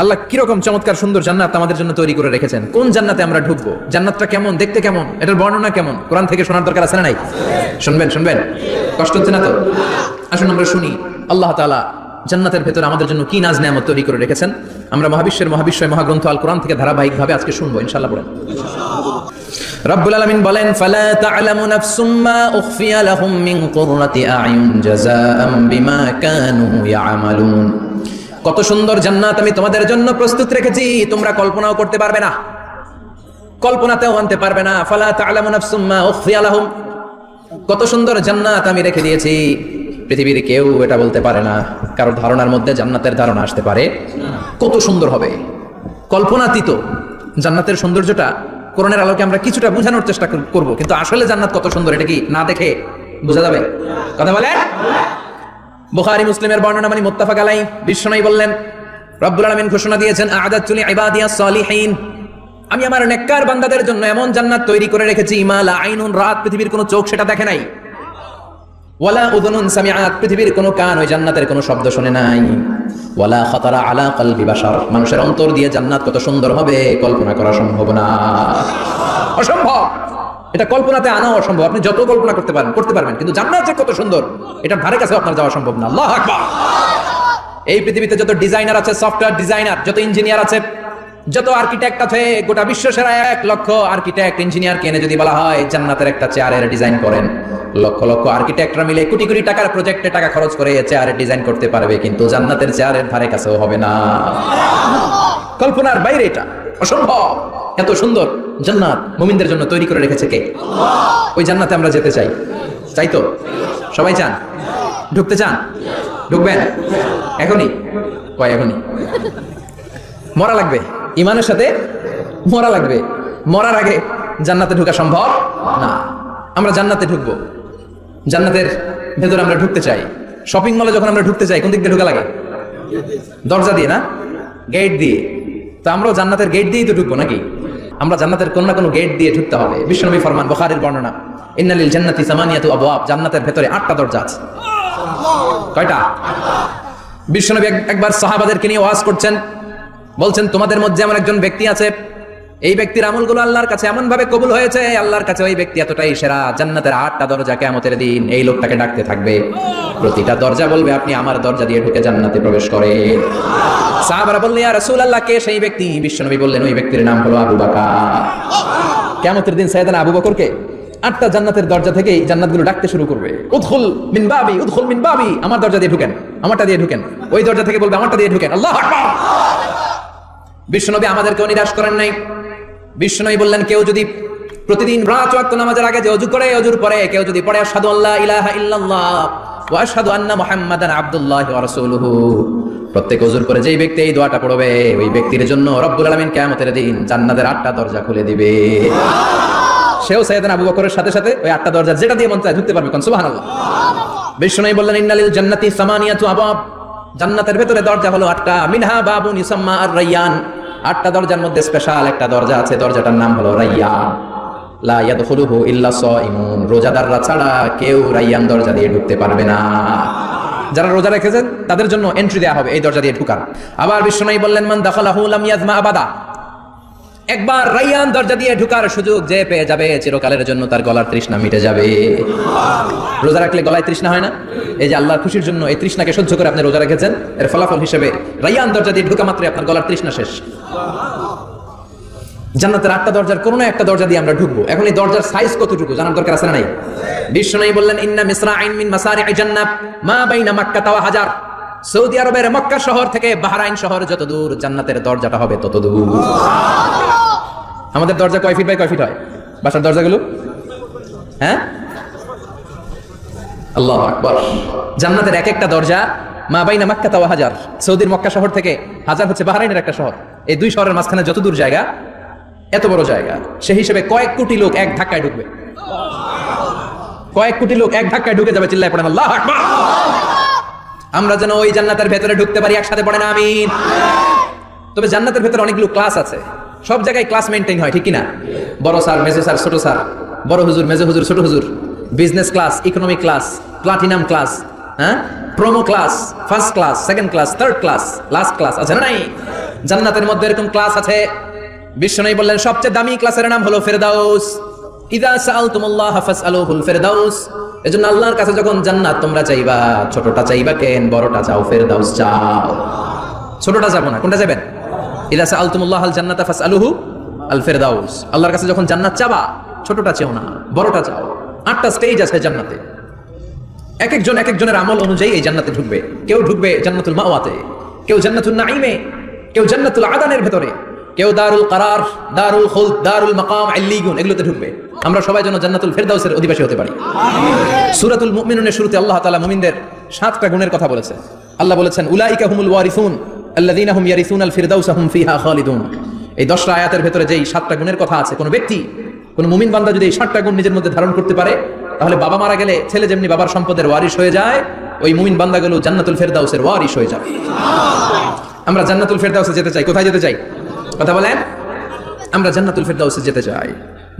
আল্লাহ কিরকম চমৎকার সুন্দর জান্নাত আমাদের জন্য তৈরি করে রেখেছেন। কোন জান্নাতে আমরা ঢুকবো, জান্নাতটা কেমন, দেখতে কেমন, এটার বর্ণনা কেমন, কোরআন থেকে শোনার দরকার আছে না নাই? শুনবেন, কষ্ট হচ্ছে না তো? আসুন আমরা শুনি আল্লাহ তাআলা জান্নাতের ভেতরে আমাদের জন্য কি নাজ নেয়ামত তৈরি করে রেখেছেন। আমরা মহাবিশ্বয় মহাগ্রন্থ আল কোরআন থেকে ধারাবাহিকভাবে আজকে শুনবো ইনশাআল্লাহ। বলেন রব্বুল আলামিন বলেন, ফালা তা'লামু নাফসুম মা উখফিয়া লাহুম মিন কুররাতি আ'য়ুন জাযাআম বিমা কানু ইয়া'মালুন। কত সুন্দর জান্নাত আমি তোমাদের জন্য প্রস্তুত রেখেছি, তোমরা কল্পনাও করতে পারবে না, কল্পনাতেও আনতে পারবে না। ফালা তা'লামু নাফসুম মা উখফিয়া লাহুম, কত সুন্দর জান্নাত আমি রেখে দিয়েছি, পৃথিবীর কেউ এটা বলতে পারে না। কারোর ধারণার মধ্যে জান্নাতের ধারণা আসতে পারে কত সুন্দর হবে, কল্পনাতীত জান্নাতের সৌন্দর্যটা কোরআনের আলোকে আমরা কিছুটা বোঝানোর চেষ্টা করব, কিন্তু আসলে জান্নাত কত সুন্দর এটা কি না দেখে বোঝা যাবে? কথা বলেন। বুখারী মুসলিমের বর্ণনা মানে মুত্তাফাক আলাইহি, বিশ্বনবী বললেন, রব্বুল আলামিন ঘোষণা দিয়েছেন, আ'দাতু লিইবাদিয়াস সালিহিন, আমি আমার নেককার বান্দাদের জন্য এমন জান্নাত তৈরি করে রেখেছি, মা লা আইনুন রাত, পৃথিবীর কোনো চোখ সেটা দেখে নাই, ওয়ালা উযুনুন সামিআত, পৃথিবীর কোনো কান ওই জান্নাতের কোনো শব্দ শুনে নাই, ওয়ালা খাতারা আলা কলবি বাশার, মানুষের অন্তর দিয়ে জান্নাত কত সুন্দর হবে কল্পনা করা সম্ভব না, অসম্ভব। এটা কল্পনাতে আনা অসম্ভব, আপনি যত কল্পনা করতে পারবেন, কিন্তু জান্নাত যে কত সুন্দর এটার ধারে কাছে আপনার যাওয়া সম্ভব না। আল্লাহু আকবার। এই পৃথিবীতে যত ডিজাইনার আছে, সফটওয়্যার ডিজাইনার, যত ইঞ্জিনিয়ার আছে, যত আর্কিটেক্ট আছে, গোটা বিশ্ব সেরা 1 লক্ষ আর্কিটেক্ট ইঞ্জিনিয়ারকে এনে যদি বলা হয় জান্নাতের একটা চেয়ারের ডিজাইন করেন, লক্ষ লক্ষ আর্কিটেক্টরা মিলে কোটি কোটি টাকার প্রজেক্টে টাকা খরচ করে চেয়ারের ডিজাইন করতে পারবে, কিন্তু জান্নাতের চেয়ারের ধারে কাছেও হবে না। কল্পনার বাইরে, এটা অসম্ভব। এত সুন্দর জান্নাত মুমিনদের জন্য তৈরি করে রেখেছে কে? ওই জান্নাতে আমরা যেতে চাই তো? সবাই চান? ঢুকতে চান? ঢুকবেন এখনই? এখনই মরা লাগবে, ইমানের সাথে মরা লাগবে। মরার আগে জান্নাতে ঢোকা সম্ভব না। আমরা জান্নাতে ঢুকবো, জান্নাতের ভেতরে আমরা ঢুকতে চাই। শপিং মলে যখন আমরা ঢুকতে চাই কোন দিক দিয়ে ঢোকা লাগে? দরজা দিয়ে না, গেট দিয়ে। তো আমরাও জান্নাতের গেট দিয়েই তো ঢুকবো নাকি? আমরা জান্নাতের কোনো না কোনো গেট দিয়ে ঢুকতে হবে। বিশ্বনবী ফরমান, বুখারীর বর্ণনা, ইন্নালিল জান্নাতি সামানিয়াতু আবওয়াব, জান্নাতের ভেতরে 8টা দরজা আছে। কয়টা? বিশ্বনবী একবার সাহাবাদেরকে নিয়ে ওয়াজ করছেন, বলছেন, তোমাদের মধ্যে এমন একজন ব্যক্তি আছে, এই ব্যক্তির আমলগুলো আল্লাহর কাছে এমন ভাবে কবুল হয়েছে, আল্লাহর কাছে ওই ব্যক্তি এতটাই সেরা, জান্নাতের 8টা দরজা কিয়ামতের দিন এই লোকটাকে ডাকতে থাকবে। প্রতিটা দরজা বলবে, আপনি আমার দরজা দিয়ে ঢুকে জান্নাতে প্রবেশ করেন। সাহাবারা বললেন, ইয়া রাসূলুল্লাহ, কে সেই ব্যক্তি? বিশ্বনবী বললেন, ওই ব্যক্তির নাম হলো আবু বকর। কিয়ামতের দিন সাইয়েদনা আবু বকরকে 8টা জান্নাতের দরজা থেকে এই জান্নাতগুলো ডাকতে শুরু করবে, উদখুল মিন বাবি, উদখুল মিন বাবি, আমার দরজা দিয়ে ঢুকেন, আমারটা দিয়ে ঢুকেন। ওই দরজা থেকে বলবে, আমারটা দিয়ে ঢুকেন। আল্লাহু আকবার। বিশ্বনবী আমাদেরকেও নিরাশ করেন নাই। বিশ্বনবী বললেন, কেউ যদি প্রতিদিন 5 ওয়াক্ত নামাজের আগে যে ওযু করে, ওযুর পরে কেউ যদি পড়ে আশহাদু আল্লা ইলাহা ইল্লাল্লাহ ওয়া আশহাদু আন্না মুহাম্মাদান আবদুল্লাহি ওয়া রাসূলুহু, প্রত্যেক ওযুর পরে যেই ব্যক্তি এই দোয়াটা পড়বে, ওই ব্যক্তির জন্য রব্বুল আলামিন কিয়ামতের দিন জান্নাতের 8টা দরজা খুলে দিবে। সেও সাইয়েদনা আবু বকরের সাথে সাথে ওই 8টা দরজা যেটা দিয়ে মন চায় ঢুকতে পারবে। কোন সুবহানাল্লাহ। বিশ্বনবী বললেন, ইন্নালিল জান্নাতি সামানিয়াতু আবওয়াব, জান্নাতের ভেতরে দরজা হলো 8টা, মিনহা বাবুন ইউসাম্মা আর-রায়্যান, 8টা দরজার মধ্যে স্পেশাল একটা দরজা আছে, দরজাটার নাম হলো রায়্যান। লা ইয়াদখুলুহু ইল্লা সাইমুন, রোজাদাররা ছাড়া কেউ রায়্যান দরজা দিয়ে ঢুকতে পারবে না। যারা রোজা রেখেছেন তাদের জন্য এন্ট্রি দেওয়া হবে এই দরজা দিয়ে ঢুকার। আবার বিশ্বনবী বললেন, মান দাখালাহু লাম ইয়াজমা আবাদা, একবার রায়্যান দরজা দিয়ে ঢুকার সুযোগ যে পেয়ে যাবে, চিরকালের জন্য তার গলার তৃষ্ণা মিটে যাবে। রোজা রাখলে গলায় তৃষ্ণা হয় না? এই যে আল্লাহর খুশির জন্য এই তৃষ্ণাকে সহ্য করে আপনি রোজা রেখেছেন, এর ফলাফল হিসেবে রায়্যান দরজা দিয়ে ঢুকা মাত্রই আপনার গলার তৃষ্ণা শেষ। জান্নাতের 8টা দরজার কোনো না একটা দরজা দিয়ে আমরা ঢুকবো। এখন এই দরজার সাইজ কতটুকু জানার দরকার আছে না নাই? বিশ্বনবী বললেন, ইন্না মিসরাইন মিন মাসারি'i জান্নাত মা বাইনা মাক্কা ওয়া হাজার, সৌদি আরবের মক্কা শহর থেকে বাহরাইন শহর যত দূর, জান্নাতের দরজাটা হবে তত দূর। আমাদের দরজা কয় ফিট বাই কয় ফিট হয় বাসার দরজাগুলো? হ্যাঁ, আল্লাহু আকবার। জান্নাতের এক একটা দরজা মা বাইনা মাক্কা ওয়া হাজার, সৌদির মক্কা শহর থেকে হাজার হচ্ছে বাহরাইনের একটা শহর, এই 2 শহরের মাঝখানে যত দূর জায়গা, এত বড় জায়গা, সেই হিসেবে কয়েক কোটি লোক এক ধাক্কায় ঢুকবে। কয়েক কোটি লোক এক ধাক্কায় ঢুকে যাবে। চিল্লায় পড়েন আল্লাহু আকবার। আমরা যেন ওই জান্নাতের ভেতরে ঢুকতে পারি, একসাথে পড়েন আমিন। তবে জান্নাতের ভেতরে অনেকগুলো ক্লাস আছে, সব জায়গায় ক্লাস মেইনটেইন হয়, ঠিক কিনা? বড় স্যার, মেজো স্যার, ছোট স্যার, বড় হুজুর, মেজো হুজুর, ছোট হুজুর, business class, economic class, platinum class, হ্যাঁ, promo class, first class, second class, third class, last class আছে না নাই? জান্নাতের মধ্যে এরকম ক্লাস আছে, বিশ্বনবী বললেন সবচেয়ে দামি ক্লাসের নাম হলো ফেরদাউস। ইযা সাআলতুমুল্লাহ ফাসআলুহুল ফেরদাউস। এজন্য আল্লাহর কাছে যখন জান্নাত তোমরা চাইবা, ছোটটা চাইবা কেন, বড়টা চাও, ফেরদাউস চাও। ছোটটা যাবো না, কোনটা যাবেন? ইযা সাআলতুমুল্লাহাল জান্নাতা ফাসআলুহু আল ফেরদাউস। আল্লাহর কাছে যখন জান্নাত চাবা, ছোটটা চাও না, বড়টা চাও। 8টা স্টেজ আছে জান্নাতে, এক একজনের আমল অনুযায়ী এই জান্নাতে ঢুকবে। কেউ ঢুকবে জান্নাতুল মাওয়াতে, কেউ জান্নাতুল নাঈমে, কেউ জান্নাতুল আদানের ভেতরে, কেউ দারুল কারার, দারুল খুলদ, দারুল মাকাম, আল্লিগুন, এগুলোতে ঢুকবে। আমরা সবাই যেন জান্নাতুল ফেরদাউসের অধিবাসী হতে পারি। সূরাতুল মুমিনুনের শুরুতে আল্লাহ তাআলা মুমিনদের 7টা গুণের কথা বলেছে। আল্লাহ বলেছেন উলাইকা হুমুল ওয়ারিসুন আল্লাযীনা হুম ইয়ারিসুনাল ফিরদাউসা হুম ফিহা খালিদুন। এই 10টা আয়াতের ভেতরে যেই 7টা গুণের কথা আছে, কোন ব্যক্তি, কোন মুমিন বান্দা যদি এই 7টা গুণ নিজের মধ্যে ধারণ করতে পারে, তাহলে বাবা মারা গেলে ছেলে যেমনি বাবার সম্পদের ওয়ারিশ হয়ে যায়, ওই মুমিন বান্দাগুলো জান্নাতুল ফেরদাউসের ওয়ারিশ হয়ে যাবে। আমরা জান্নাতুল ফেরদাউসে যেতে চাই। কোথায় যেতে চাই? কথা বলেন। আমরা জান্নাতুল ফেরদাউসে যেতে চাই।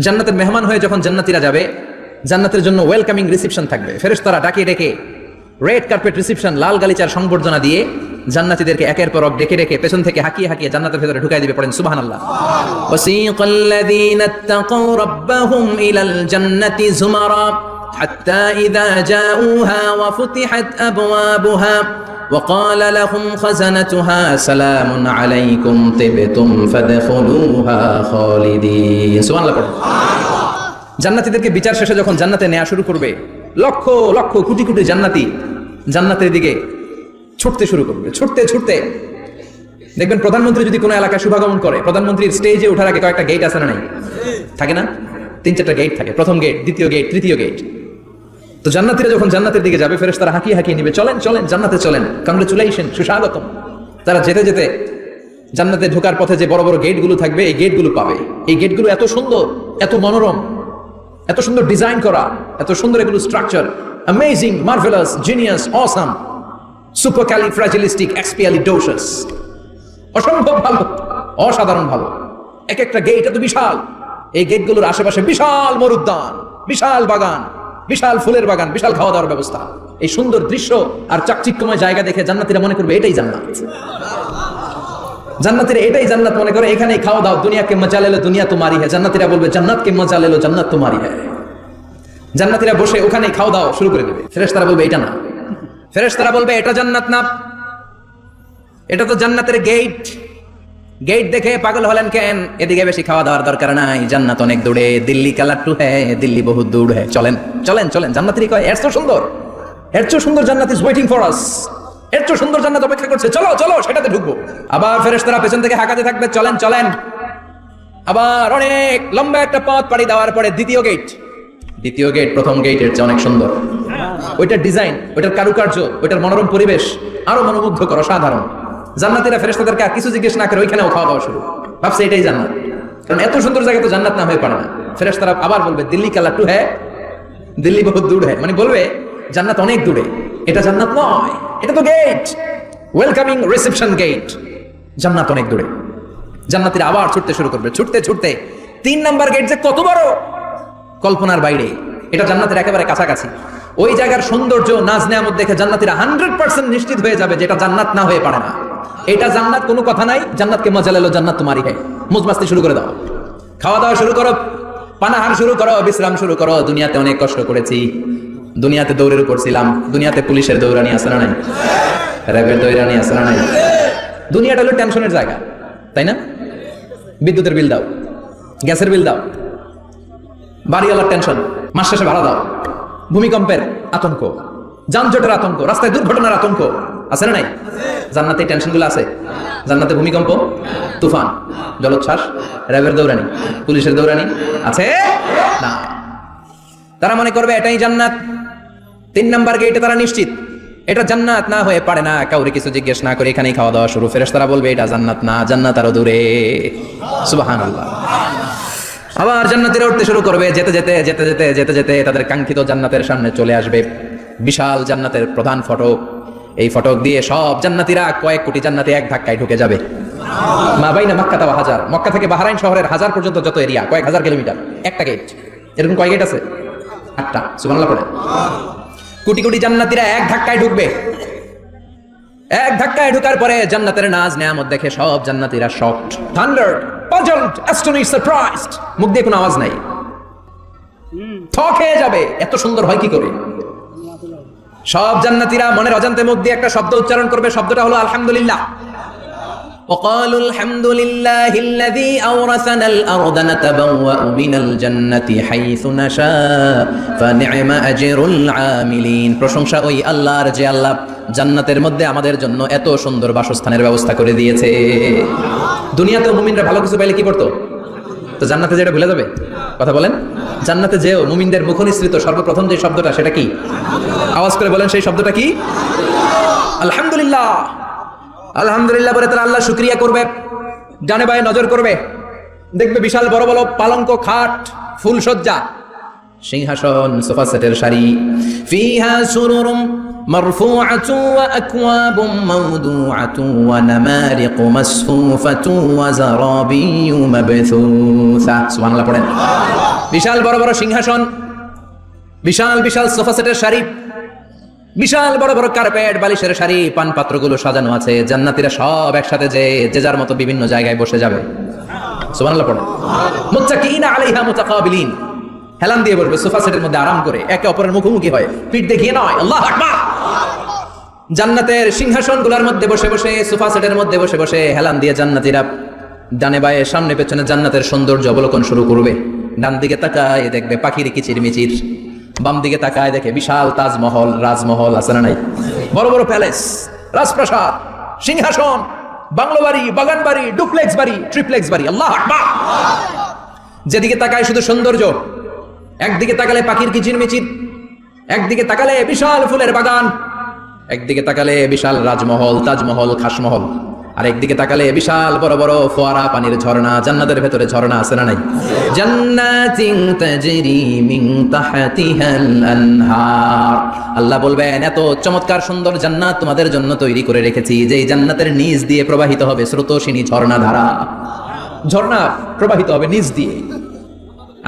জান্নাতের মেহমান হয়ে যখন জান্নাতীরা যাবে, জান্নাতের জন্য ওয়েলকামিং রিসেপশন থাকবে। ফেরেশতারা ডাকে ডেকে রেড কার্পেট রিসেপশন, লাল গালিচার সংবর্ধনা দিয়ে জান্নাতীদেরকে একের পর এক ডেকে ডেকে পেছন থেকে হাঁকিয়ে হাঁকিয়ে জান্নাতের ভেতরে ঢুকাই দিবে। পড়েন সুবহানাল্লাহ। ওয়াসিকাল্লাযীনা ইত্তাকাউ রাব্বাহুম ইলাল জান্নাতি যুমারা হাত্তা ইযা জাউহা ওয়া ফুতিহাত আবওয়াবুহা وقال لهم خزنتها سلام عليكم طبتم فادخلوها خالدين সুবহানাল্লাহ। জান্নাতীদেরকে বিচার শেষে যখন জান্নাতে নেওয়া শুরু করবে, লক্ষ লক্ষ কোটি কোটি জান্নাতি জান্নাতের দিকে ছুটতে শুরু করবে। ছুটতে ছুটতে দেখবেন প্রধানমন্ত্রী যদি কোনো এলাকায় শুভাগমন করে, প্রধানমন্ত্রীর স্টেজে ওঠার আগে কয়েকটা গেট আছে না নাই? থাকে না? 3-4টা গেট থাকে। প্রথম গেট, দ্বিতীয় গেট, তৃতীয় গেট। তো জান্নাতীরা যখন জান্নাতের দিকে যাবে, ফেরেশতারা হাঁকিয়ে হাঁকিয়ে নিবে, চলেন চলেন জান্নাতে চলেন, কংগ্রেচুলেশন, সুস্বাগতম। তারা যেতে যেতে জান্নাতে ঢোকার পথে যে বড় বড় গেটগুলো থাকবে, এই গেটগুলো পাবে। এই গেটগুলো এত সুন্দর, এত মনোরম, এত সুন্দর ডিজাইন করা, এত সুন্দর এগুলো structure, amazing, marvellous, genius, awesome, supercalifragilisticexpialidocious, অসম্ভব ভালো, অসাধারণ ভালো। এক একটা গেট এত বিশাল। এই গেটগুলোর আশেপাশে বিশাল মরুদ্যান, বিশাল বাগান, বিশাল ফুলের বাগান, বিশাল খাওয়া দাওয়ার ব্যবস্থা। এই সুন্দর দৃশ্য আর চাকচিক্যময় জায়গা দেখে জান্নাতীরা মনে করবে এটাই জান্নাত। জান্নাতীরা এটাই জান্নাত মনে করে, এখানেই খাওয়া দাও। দুনিয়া কে মজা লেলো দুনিয়া তোমারি হ্যায়। জান্নাতীরা বলবে জান্নাত কে মজা লেলো জান্নাত তোমারি হ্যায়। জান্নাতীরা বসে ওখানেই খাওয়া দাওয়া শুরু করে দেবে। ফেরেশতারা বলবে এটা না, ফেরেশতারা বলবে এটা জান্নাত না, এটা তো জান্নাতের গেট। গেট দেখে পাগল হলেন কেন? এদিকে বেশি খাওয়া দাওয়ার দরকার নাই, জান্নাত অনেক দূরে, দিল্লি কালাট্টু হ্যায়, দিল্লি বহুত দূর হ্যায়, চলেন চলেন চলেন। জান্নাতেরই কয় এর চেয়ে সুন্দর, এর চেয়ে সুন্দর জান্নাত ইজ ওয়েটিং ফর আস, এর চেয়ে সুন্দর জান্নাত অপেক্ষা করছে, চলো চলো সেটাতে ঢুকবো। আবার ফেরেশতারা পেছন থেকে হাঁকাতে থাকবে, চলেন চলেন। আবার অনেক লম্বা একটা পথ পাড়ি দেওয়ার পরে দ্বিতীয় গেট। দ্বিতীয় গেট প্রথম গেটের চেয়ে অনেক সুন্দর। ওইটার ডিজাইন, ওইটার কারুকার্য, ওইটার মনোরম পরিবেশ আরো মনোমুগ্ধকর, অসাধারণ। জান্নাতীরা ফেরেশতাদেরকে আর কিছু জিজ্ঞেস না করে ওইখানেও খাওয়া দাওয়া শুরু। ভাবছে এটাই জান্নাত, কারণ এত সুন্দর জায়গা তো জান্নাত না হয়ে পারে না। ফেরেশতারা আবার বলবে দিল্লি কালাট্টু হ্যায়, দিল্লি বহুত দূর হ্যায়, মানে বলবে জান্নাত অনেক দূরে, এটা জান্নাত নয়, এটা তো গেট, ওয়েলকামিং রিসেপশন গেট, জান্নাত অনেক দূরে। জান্নাতীরা আবার ছুটতে শুরু করবে। ছুটতে ছুটতে 3 নাম্বার গেট যে কত বড়, কল্পনার বাইরে। এটা জান্নাতের একেবারে কাছাকাছি। ওই জায়গার সৌন্দর্য, নাজ নেয়ামত দেখে জান্নাতীরা 100% নিশ্চিত হয়ে যাবে যেটা জান্নাত না হয়ে পারে না। এটা জান্নাত, কোনো কথা নাই। জান্নাতকে মজা লেলো জান্নাত তোমারই হ্যায়। মুজমাস্তি শুরু করে দাও, খাওয়া দাওয়া শুরু করো, পানাহার শুরু করো, বিশ্রাম শুরু করো। দুনিয়াতে অনেক কষ্ট করেছি, দুনিয়াতে দৌড়ের উপর ছিলাম, দুনিয়াতে পুলিশের দৌড়ানি আছে না নাই, র্যাবের দৌড়ানি আছে না নাই। দুনিয়াটা হলো টেনশনের জায়গা, তাই না? বিদ্যুতের বিল দাও, গ্যাসের বিল দাও, বাড়িওয়ালার টেনশন, মাস শেষে ভাড়া দাও, ভূমিকম্পের আতঙ্ক, যানজটের আতঙ্ক, রাস্তায় দুর্ঘটনার আতঙ্ক আছে না নাই? জান্নাতে টেনশনগুলো আছে। জান্নাতে ভূমিকম্প, তুফান, জলোচ্ছ্বাস, র্যাবের দৌড়ানি, পুলিশের দৌড়ানি আছে না। তারা মনে করবে এটাই জান্নাত। 3 নাম্বার গেটে তারা নিশ্চিত এটা জান্নাত না হয়ে পারে না। কাউরে কিছু জিজ্ঞেস না করে এখানেই খাওয়া দাওয়া শুরু। ফেরেশতারা বলবে এটা জান্নাত না, জান্নাত আরো দূরে। সুবহানাল্লাহ। আবার জান্নাতীরা উঠতে শুরু করবে। যেতে যেতে যেতে যেতে যেতে যেতে তাদের কাঙ্ক্ষিত জান্নাতের সামনে চলে আসবে। বিশাল জান্নাতের প্রধান ফটক। এই ফটক দিয়ে সব জান্নাতীরা, কয়েক কোটি জান্নাতি এক ধাক্কায় ঢুকে যাবে। মা বাইনা মক্কা ওয়া হাজার, মক্কা থেকে বাহরাইন শহরের হাজার পর্যন্ত যত এরিয়া, কয়েক হাজার কিলোমিটার, একটা গেট। এরকম কয় গেট আছে? 8টা। সুবহানাল্লাহ পড়ে। কোটি কোটি জান্নাতীরা এক ধাক্কায় ঢুকবে। এক ধাক্কায় ঢোকার পরে জান্নাতের নাজ নেয়ামত দেখে সব জান্নাতীরা shocked, thunder, puzzled, astonished, surprised. মুখ দিয়ে কোনো আওয়াজ নাই, থক হয়ে যাবে, এত সুন্দর হয় কি করে। সব জান্নাতীরা মনের অজান্তে মুখ দিয়ে একটা শব্দ উচ্চারণ করবে, শব্দটা হলো আলহামদুলিল্লাহ। وقالوا الحمد لله الذي أورثنا الأرض نتبوأ من الجنة حيث نشاء فنعم أجر العاملين। প্রশংসা ওই আল্লাহর যে আল্লাহ জান্নাতের মধ্যে আমাদের জন্য এত সুন্দর বাসস্থানের ব্যবস্থা করে দিয়েছে। দুনিয়াতেও মুমিনরা ভালো কিছু পাইলে কি করতো? তো জান্নাতে যেটা ভুলে যাবে? কথা বলেন। জান্নাতে যেও মুমিনদের মুখ নিঃসৃত সর্বপ্রথম যে শব্দটা, সেটা কি? আওয়াজ করে বলেন, সেই শব্দটা কি? আলহামদুলিল্লাহ। আলহামদুলিল্লাহ বলে তারা আল্লাহ শুকরিয়া করবে, ডানে বায়ে নজর করবে, দেখবে বিশাল বড় বড় পালঙ্ক, খাট, ফুলসজ্জা, সিংহাসন, সোফা সেটের সারি, ফিহা সুরুরুম মারফুআতু ওয়া আকওয়াবুম মাওদুআতু ওয়া নামারিকু মাসফুফাতু ওয়া যারাবিয়্যু মাবথুসা। সুবহানাল্লাহ পড়েন। বিশাল বড় বড় সিংহাসন, বিশাল বিশাল সোফা সেটের সারি, বিশাল বড় বড় কার্পেট, বালিশের সারি, পান পাত্রগুলো সাজানো আছে। জান্নাতীরা সব একসাথে যে যার মতো বিভিন্ন জায়গায় বসে যাবে। সুবহানাল্লাহ পড়েন। মুত্তাকিইনা আলাইহা মুতাকাবিলিন, হেলান দিয়ে বসবে সোফা সেটের মধ্যে আরাম করে, একে অপরের মুখোমুখি হয়, পিঠ দেখিয়ে নয়। আল্লাহু আকবার। জান্নাতের সিংহাসনগুলোর মধ্যে বসে বসে, সোফা সেটের মধ্যে বসে বসে হেলান দিয়ে জান্নাতীরা ডানে বায়ে সামনে পেছনে জান্নাতের সৌন্দর্য অবলোকন শুরু করবে। ডান দিকে তাকায় দেখবে পাখির কিচিরমিচির, বাম দিকে তাকায় দেখে বিশাল তাজমহল, রাজমহল আছে না নাই? বড় বড় প্যালেস, রাজপ্রাসাদ, সিংহাসন, বাংলো বাড়ি, বাগান বাড়ি, ডুপ্লেক্স বাড়ি, ট্রিপ্লেক্স বাড়ি। আল্লাহু আকবার। যেদিকে তাকায় শুধু সৌন্দর্য। একদিকে তাকালে পাখির কিচিরমিচির, একদিকে তাকালে বিশাল ফুলের বাগান, একদিকে তাকালে বিশাল রাজমহল, তাজমহল, খাসমহল, আর একদিকে তাকালে বিশাল বড় বড় ফোয়ারা, পানির ঝর্ণা। জান্নাতের ভেতরে ঝর্ণা আছে না নাই? জান্নাতিন তাজরি মিন তাহতিহাল আনহার। আল্লাহ বলবেন, এত চমৎকার সুন্দর জান্নাত তোমাদের জন্য তৈরি করে রেখেছি, যে এই জান্নাতের নিচ দিয়ে প্রবাহিত হবে স্রোতস্বিনী ঝর্ণা ধারা। ঝর্ণা প্রবাহিত হবে নিচ দিয়ে।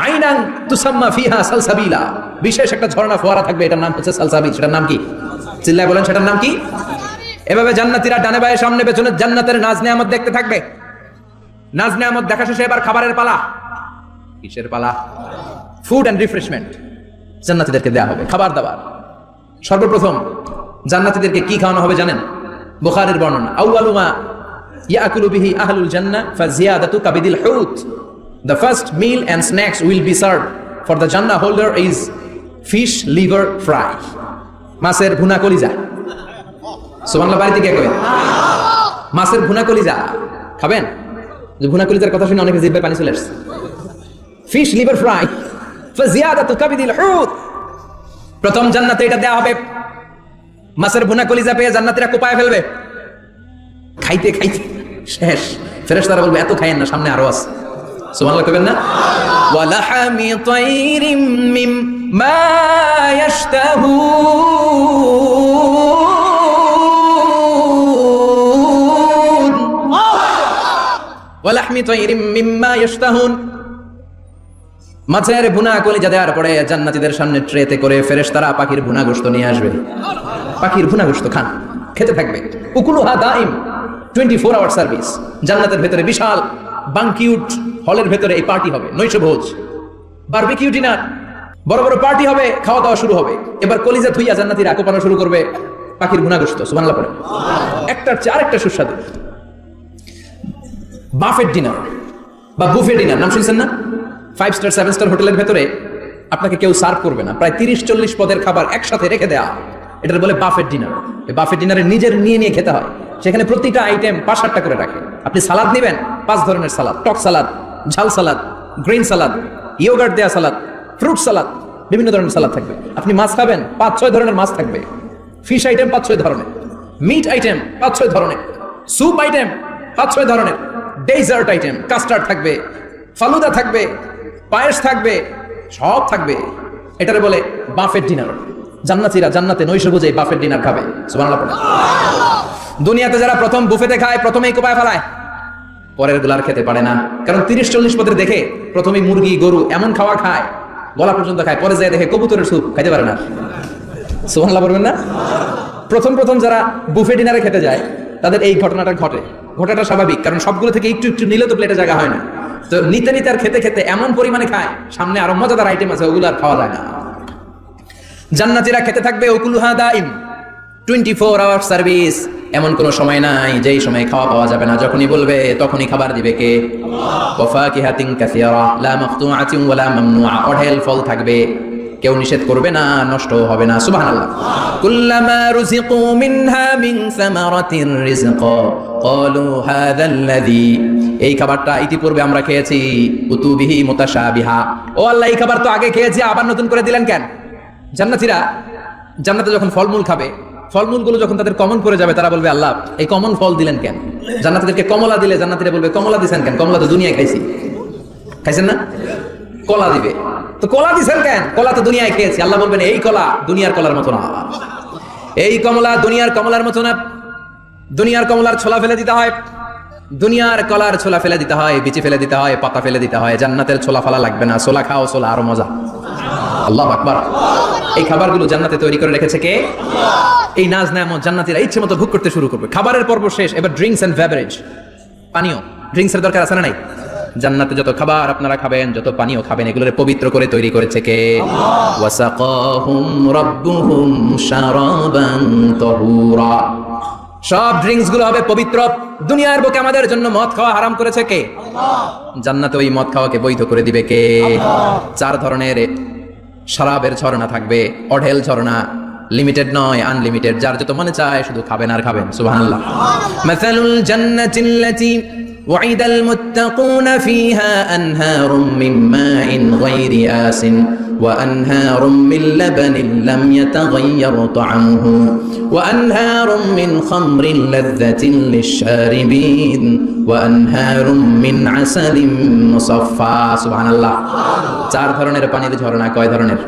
আইনান তুসাম্মা ফিহা সালসাবিলা, বিশেষ একটা ঝর্ণা ফোয়ারা থাকবে, এটার নাম হচ্ছে সালসাবিল। সেটার নাম কি? চিল্লায় বলেন, সেটার নাম কি? এভাবে জান্নাতীরা ডানে বায়ে সামনে পেছনে জান্নাতের নাজ নেয়ামত দেখতে থাকবে। নাজ নেয়ামত দেখা শেষে এবার খাবারের পালা। কিসের পালা? ফুড এন্ড রিফ্রেশমেন্ট জান্নাতীদেরকে দেয়া হবে, খাবার দাবার। সর্বপ্রথম জান্নাতীদেরকে কি খাওয়ানো হবে জানেন? বুখারীর বর্ণনা, আউয়ালু মা ইয়াকুলু বিহি আহলুল জান্নাহ ফাজিয়াদাতু কাবিদিল হুত। The first meal and snacks will be served for the Jannah holder is fish liver fry, মাছের ভুনা কলিজা। সুবহানাল্লাহ। বাড়িতে কে কয় মাছের ভুনা কলিজা খাবেন? যে ভুনা কলিজার কথা শুনে অনেকে জিহ্বায় পানি চলে আসছে। ফিশ লিভার ফ্রাই ফাজিয়াদাতু কাবিদিল হুত। প্রথম জান্নাতে এটা দেয়া হবে। মাছের ভুনা কলিজা পেয়ে জান্নাতীরা কোপায় ফেলবে, খাইতে খাইতে শেষ। ফেরেশতারা বলবে, এত খাইয়েন না, সামনে আরো আছে। সুবহানাল্লাহ কইবেন না? ওয়া লাহামি তাইরিম মিম্মা ইয়াশতাহুন, ওয়া লাহমি তাইরিম মিম্মা ইয়াশতাহুন। মাছের ভুনা কলিজা দেওয়ার পরে জান্নাতীদের সামনে ট্রেতে করে ফেরেশতারা পাখির ভুনা গোশত নিয়ে আসবে। পাখির ভুনা গোশত খান, খেতে থাকবে। উকুলুহা দাইম, 24 আওয়ার সার্ভিস। জান্নাতের ভেতরে বিশাল বানকিউট হলের ভেতরে এই পার্টি হবে, নৈশভোজ, বারবিকিউ ডিনার, বড় বড় পার্টি হবে, খাওয়া দাওয়া শুরু হবে। এবার কলিজা থুইয়া জান্নাতীরা কোপানো শুরু করবে পাখির ভুনা গোশত। সুবহানাল্লাহ পড়ে। একটার চেয়ে আরেকটা সুস্বাদু। বাফেট ডিনার বা বুফে ডিনার নাম শুনছেন না? 5 স্টার 7 স্টার হোটেলের ভেতরে আপনাকে কেউ সার্ভ করবে না, প্রায় 30-40 পদের খাবার একসাথে রেখে দেয়া, এটার বলে বাফেট ডিনার। এই বাফেট ডিনারে নিজের নিয়ে খেতে হয়। সেখানে প্রতিটা আইটেম 5-8টা করে রাখে। আপনি সালাদ নেবেন, 5 ধরনের সালাদ, টক সালাদ, ঝাল সালাদ, গ্রিন সালাদ, ইয়োগার্ট দেয়া সালাদ, ফ্রুট সালাদ, বিভিন্ন ধরনের সালাদ থাকবে। আপনি মাছ খাবেন, 5-6 ধরনের মাছ থাকবে। ফিশ আইটেম 5-6 ধরনের, মিট আইটেম 5-6 ধরনের, স্যুপ আইটেম 5-6 ধরনের, ডেজার্ট আইটেম, কাস্টার্ড থাকবে, ফালুদা থাকবে, পায়েস থাকবে, সব থাকবে। এটারে বলে বাফেট ডিনার। জান্নাতীরা জান্নাতে নৈশভোজে বাফেট ডিনার খাবে। সুবহানাল্লাহ। দুনিয়াতে যারা প্রথম বুফেতে খায়, প্রথমেই কোপায় ফেলায়, পরের গুলার খেতে পারে না। কারণ 30-40 পদের দেখে প্রথমেই মুরগি, গরু এমন খাওয়া খায়, গলা পর্যন্ত খায়, পরে যায় দেখে কবুতরের স্যুপ খাইতে পারে না। সুবহানাল্লাহ বলবেন না? প্রথম প্রথম যারা বুফে ডিনারে খেতে যায় তাদের এই ঘটনাটা ঘটাটা স্বাভাবিক, কারণ সবগুলো থেকে একটু একটু নিলে তো প্লেটে জায়গা হয় না। তো নিতে নিতে আর খেতে খেতে এমন পরিমাণে খায়, সামনে আরো মজাদার আইটেম আছে, ওগুলো আর খাওয়া যায় না। জান্নাতীরা খেতে থাকবে ওকুলুহা দাইম, 24 আওয়ার সার্ভিস, এমন কোনো সময় নাই যেই সময় খাওয়া পাওয়া যাবে না। যখনই বলবে তখনই খাবার দিবে কে? ওয়াফাকিহাতিন কাসীরা লা মাকতুআতিন ওয়ালা মামনুআ, অঢেল ফল থাকবে, কেউ নিষেধ করবে না, নষ্ট হবে না। সুবহানাল্লাহ। কুল্লামা রুজিকু মিনহা মিন সামারাতির রিজকা ক্বালু হাযাল্লাযী, এই খাবারটা ইতিপূর্বে আমরা খেয়েছি, উতুবিহি মুতাশাবিহা, ও আল্লাহ এই খাবার তো আগে খেয়েছি, আবার নতুন করে দিলেন কেন? জান্নাতীরা জান্নাতে যখন ফলমূল খাবে, ফলমূলগুলো যখন তাদের কমন পড়ে যাবে, তারা বলবে আল্লাহ এই কমন ফল দিলেন কেন? জান্নাতীদেরকে কমলা দিলে জান্নাতীরা বলবে কমলা দিছেন কেন? কমলা তো দুনিয়ায় খাইছি, খাইছেন না? কলা দিবে, তো কলা দিছেন কেন? কলা তো দুনিয়ায় খেয়েছি। আল্লাহ বলবেন এই কলা দুনিয়ার কলার মতো না, এই কমলা দুনিয়ার কমলার মতো না। দুনিয়ার কমলার ছোলা ফেলে দিতে হয়, দুনিয়ার কলার ছোলা ফেলে দিতে হয়, বিচি ফেলে দিতে হয়, পাতা ফেলে দিতে হয়। জান্নাতের ছোলা ফালা লাগবে না, ছোলা খাও, ছোলা আরো মজা। আল্লাহু আকবার। এই খাবারগুলো জান্নাতে তৈরি করে রেখেছে কে? এই নাজ নেয়ামত জান্নাতীরা ইচ্ছে মতো ভোগ করতে শুরু করবে। খাবারের পর্ব শেষ, এবার ড্রিঙ্কস এন্ড বেভারেজ, পানীয়। ড্রিঙ্কস এর দরকার আছে না নাই? জান্নাতে যত খাবার আপনারা খাবেন, যত পানীয় খাবেন, এগুলোরে পবিত্র করে তৈরি করেছে কে? ওয়াসাকাহুম রাব্বুহুম শারাবান তাহুরা, সব ড্রিঙ্কস গুলো হবে পবিত্র। দুনিয়ার বুকে আমাদের জন্য মদ খাওয়া হারাম করেছে কে? জান্নাতে ওই মদ খাওয়াকে বৈধ করে দিবে কে? 4 ধরনের শরাবের ঝর্ণা থাকবে, অঢেল ঝর্ণা, লিমিটেড নয়, আনলিমিটেড। যার যত মনে চায় শুধু খাবেন আর খাবেন। সুবহানাল্লাহ। মাসালুল জান্নাতিল্লাতী ওয়াইদাল মুত্তাকুনা ফিহা আনহারুম মিন মাইন গায়রি আসিন وأنهار من لبن لم يتغير طعمه وأنهار من خمر لذة للشاربين وأنهار من عسل مصفى سبحان الله 4 ধরনের পানির ঝর্ণা। কয় ধরনের?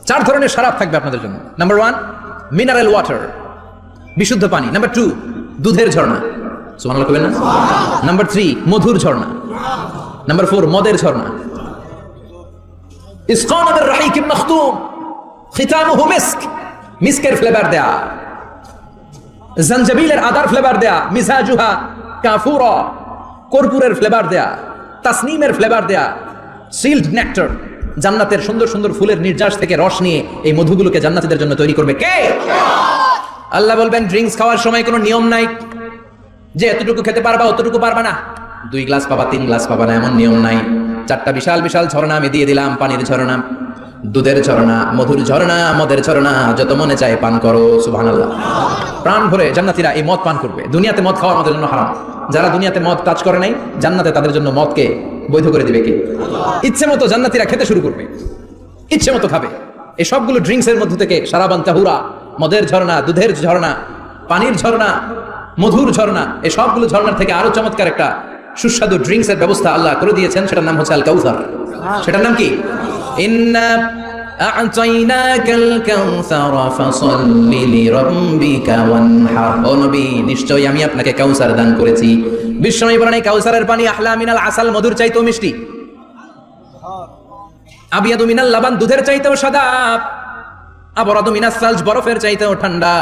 4 ধরনের শরাব থাকবে আপনাদের জন্য। নাম্বার 1 মিনারেল ওয়াটার, বিশুদ্ধ পানি। নাম্বার 2 দুধের ঝর্ণা, সুবহানাল্লাহ কইবেন না? নাম্বার 3 মধুর ঝর্ণা। নাম্বার 4 মদের ঝর্ণা। ইসকান বির রাহিক মাখতুম খিতামুহু মিস্ক, মিস্কের ফ্লেভার দেয়া, জানজাবিলের আদার ফ্লেভার দেয়া, মিজাজুহা কাফুরা, কর্পূরের ফ্লেভার দেয়া, তাসনিমের ফ্লেভার দেয়া, সিল্ড নেক্টার। জান্নাতের সুন্দর সুন্দর ফুলের নির্যাস থেকে রস নিয়ে এই মধুগুলোকে জান্নাতীদের জন্য তৈরি করবে কে? আল্লাহ বলবেন ড্রিঙ্কস খাওয়ার সময় কোনো নিয়ম নাই যে এতটুকু খেতে পারবা অতটুকু পারবা না, 2 গ্লাস পাবা 3 গ্লাস পাবা না, এমন নিয়ম নাই। 4টা বিশাল বিশাল ঝর্ণা আমি দিয়ে দিলাম, পানির ঝর্ণা, দুধের ঝর্ণা, মধুর ঝর্ণা, মদের ঝর্ণা, যত মনে চায় পান করো। সুবহানাল্লাহ। প্রাণ ভরে জান্নাতীরা এই মদ পান করবে। দুনিয়াতে মদ খাওয়া আমাদের জন্য হারাম। যারা দুনিয়াতে মদ টাচ করে নাই, জান্নাতে তাদের জন্য মদকে বৈধ করে দিবে কে? ইচ্ছে মতো জান্নাতীরা খেতে শুরু করবে, ইচ্ছে মতো খাবে। এই সবগুলো ড্রিঙ্কস এর মধ্যে থেকে শারাবান তাহুরা, মদের ঝর্ণা, দুধের ঝর্ণা, পানির ঝর্ণা, মধুর ঝর্ণা, এই সবগুলো ঝর্ণার থেকে আরো চমৎকার একটা সুস্বাদু ড্রিঙ্কস এর ব্যবস্থা আল্লাহ করে দিয়েছেন। সেটার নাম হচ্ছে আল কাউসার। সেটার নাম কি? ইন্না আ'তাইনাকাল কাউসার ফাসাল্লি লিরাব্বিকা ওয়ানহার। ও নবী, নিশ্চয়ই আমি আপনাকে কাউসার দান করেছি। বিশ্বনবী বলেন এই কাউসারের পানি আহলা মিনাল আসাল, মধুর চাইতেও মিষ্টি। আবিয়াদু মিনাল লাবান, দুধের চাইতেও সাদা। আবরাদু মিনাস সালজ, বরফের চাইতেও ঠান্ডা।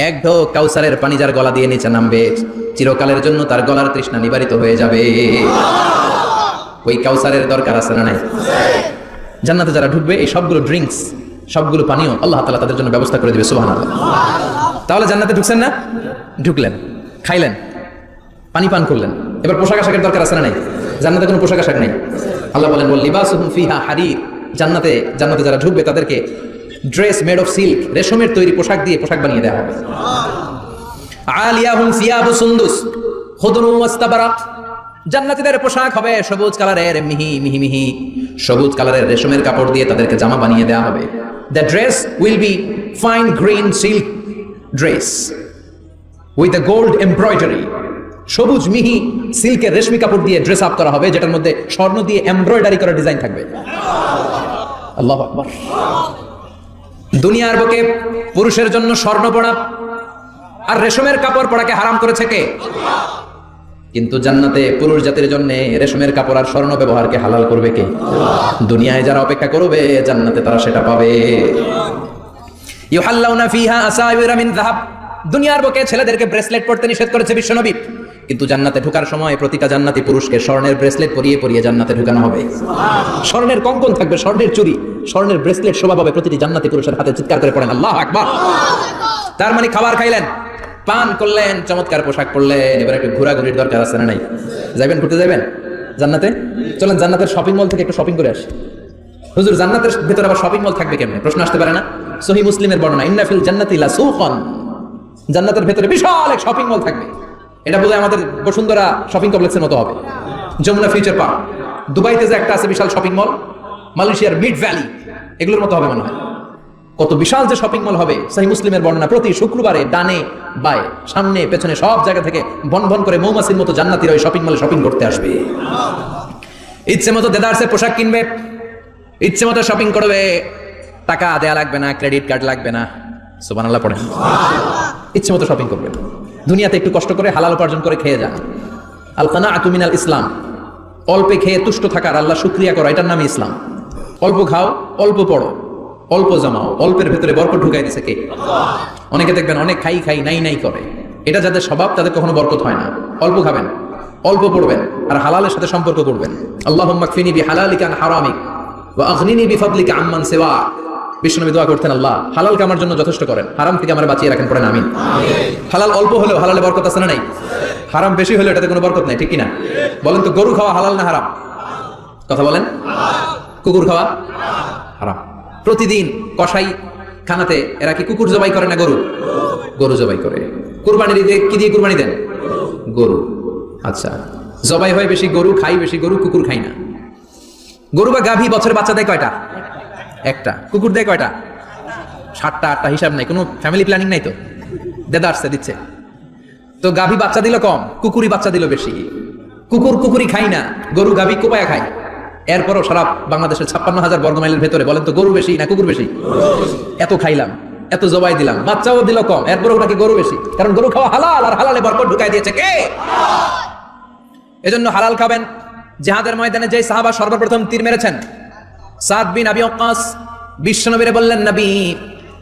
এক ঢোক কাউসারের পানি যার গলা দিয়ে নিচে নামবে, চিরকালের জন্য তার গলার তৃষ্ণা নিবারিত হয়ে যাবে। ওই কাউসারের দরকার আছে না নাই? জান্নাতে যারা ঢুকবে এই সবগুলো ড্রিঙ্কস, সবগুলো পানীয় আল্লাহ তাআলা তাদের জন্য ব্যবস্থা করে দিবে। সুবহানাল্লাহ। তাহলে জান্নাতে ঢুকছেন না? ঢুকলেন, খাইলেন, পানি পান করলেন, এবার পোশাক আশাকের দরকার আছে না নাই? জান্নাতে কোনো পোশাক আশাক নাই। আল্লাহ বলেন ওয়াল লিবাসুহুম ফিহা হারির, জান্নাতে যারা ঢুকবে তাদেরকে ড্রেস মেড অফ সিল্ক, রেশমের তৈরি পোশাক দিয়ে পোশাক বানিয়ে দেওয়া হবে। আলিয়াহুম সিয়াবু সুন্দুস খুদরু ওয়াস্তাবরাক, জান্নাতীদের পোশাক হবে সবুজ কালারের, মিহি মিহি মিহি সবুজ কালারের রেশমের কাপড় দিয়ে তাদেরকে জামা বানিয়ে দেওয়া হবে। The dress will be fine green silk dress with a gold embroidery, সবুজ মিহি সিল্কের রেশমি কাপড় দিয়ে ড্রেস আপ করা হবে, যেটার মধ্যে স্বর্ণ দিয়ে এমব্রয়ডারি করা ডিজাইন থাকবে। আল্লাহু আকবার। দুনিয়ার বুকে পুরুষের জন্য স্বর্ণ পরা আর রেশমের কাপড় পরাকে হারাম করেছে কে? কিন্তু জান্নাতে পুরুষ জাতির জন্য রেশমের কাপড় আর স্বর্ণ ব্যবহারকে হালাল করবে কে? দুনিয়ায় যারা অপেক্ষা করবে জান্নাতে তারা সেটা পাবে। ইউহাল্লাউনা ফিহা আসাইরা মিন যাহাব। দুনিয়ার বুকে ছেলেদেরকে ব্রেসলেট পরতে নিষেধ করেছে বিশ্বনবী, কিন্তু জান্নাতে ঢোকার সময় প্রতিটা জান্নাতি পুরুষকে স্বর্ণের ব্রেসলেট পরিয়ে পরিয়ে জান্নাতে ঢোকানো হবে। স্বর্ণের কঙ্কন থাকবে, স্বর্ণের চুড়ি, স্বর্ণের ব্রেসলেট শোভা পাবে প্রতিটি জান্নাতি পুরুষের হাতে। চিৎকার করে পড়েন আল্লাহু আকবার। তার মানে খাবার খাইলেন, পান করলেন, চমৎকার পোশাক পরলেন, এবার একটু ঘোরাঘুরির দরকার আছে না নাই? যাবেন, ঘুরতে যাবেন জান্নাতে? চলেন জান্নাতের শপিং মল থেকে একটু শপিং করে আসি। হুজুর জান্নাতের ভিতরে আবার শপিং মল থাকবে কেমনে? প্রশ্ন আসতে পারে না? সহিহ মুসলিমের বর্ণনা, ইন্না ফিল জান্নাতি লাসুকান, জান্নাতের ভিতরে বিশাল এক শপিং মল থাকবে। এটা বোধহয় আমাদের বসুন্ধরা শপিং কমপ্লেক্সের মতো হবে, যমুনা ফিউচার পার্ক। দুবাইতে যে একটা আছে বিশাল শপিং মল, মালয়েশিয়ার মিড ভ্যালি, এগুলোর মতো হবে মনে হয়। কত বিশাল যে শপিং মল হবে। সহিহ মুসলিমের বর্ণনা, প্রতি শুক্রবারে ডানে বায়ে সামনে পেছনে সব জায়গা থেকে ভন ভন করে মৌমাছির মতো জান্নাতীরা ওই শপিং মলে শপিং করতে আসবে। ইচ্ছে মতো দেদারসে পোশাক কিনবে, ইচ্ছে মতো শপিং করবে, টাকা দেয়া লাগবে না, ক্রেডিট কার্ড লাগবে না। সুবহানাল্লাহ পড়েন। ইচ্ছে মতো শপিং করবে। দুনিয়াতে একটু কষ্ট করে হালাল উপার্জন করে খেয়ে যান। আল কানাআতু মিনাল ইসলাম, অল্পে খেয়ে তুষ্ট থাকার, আল্লাহ শুকরিয়া করা, এটার নামই ইসলাম। অল্প খাও, অল্প পড়ো, অল্প জমাও, অল্পের ভেতরে বরকত ঢুকাই দিছে কে? অনেকে দেখবেন অনেক খাই খাই নাই নাই করে, এটা যাদের স্বভাব তাদের কখনো বরকত হয় না। অল্প খাবেন, অল্প পড়বেন, আর হালালের সাথে সম্পর্ক করবেন। আল্লাহুম্মা কফিনি বিহালালিকা আন হারামিক ওয়া আগনিনি বিফাদলিকা আম্মান সিওয়া। বিশ্বনবী দোয়া করতেন, আল্লাহ হালালকে আমার জন্য যথেষ্ট করেন, হারাম থেকে আমার বাঁচিয়ে রাখেন, পড়েন আমিন। হালাল অল্প হলেও হালালে বরকত আছে না নাই? হারাম বেশি হলেও এটাতে কোনো বরকত নাই, ঠিক কিনা? বলেন তো, গরু খাওয়া হালাল না হারাম? কথা বলেন। কুকুর খাওয়া হারাম। প্রতিদিন কসাই খানাতে এরা কি কুকুর জবাই করে না গরু? গরু জবাই করে। কুরবানির ঈদে কি দিয়ে কুরবানি দেন? গরু। আচ্ছা, জবাই হয় বেশি গরু, খাই বেশি গরু, কুকুর খাই না। গরু বা গাভী বছরে বাচ্চা দেয় কয়টা? একটা। কুকুর দেয় কয়টা? 7টা 8টা, হিসাব নাই, কোনো ফ্যামিলি প্ল্যানিং নাই তো, দেদা আসছে দিচ্ছে। তো গাভী বাচ্চা দিল কম, কুকুরি বাচ্চা দিল বেশি। কুকুরি খাই না, গরু গাভী কোপায়া খায়। এরপরও সারা বাংলাদেশের 56,000 বর্গমাইলের ভেতরে বলেন তো, গরু বেশি না কুকুর বেশি? এত খাইলাম, এত জবাই দিলাম, বাচ্চাও দিল কম, এরপরও নাকি গরু বেশি। কারণ গরু খাওয়া হালাল, আর হালালে বরকত ঢুকাই দিয়েছে কে? এজন্য হালাল খাবেন। জিহাদের ময়দানে যে সাহাবা সর্বপ্রথম তীর মেরেছেন, সাদ বিন আবি ওয়াক্কাস, বিশ্বনবীরে বললেন, নবী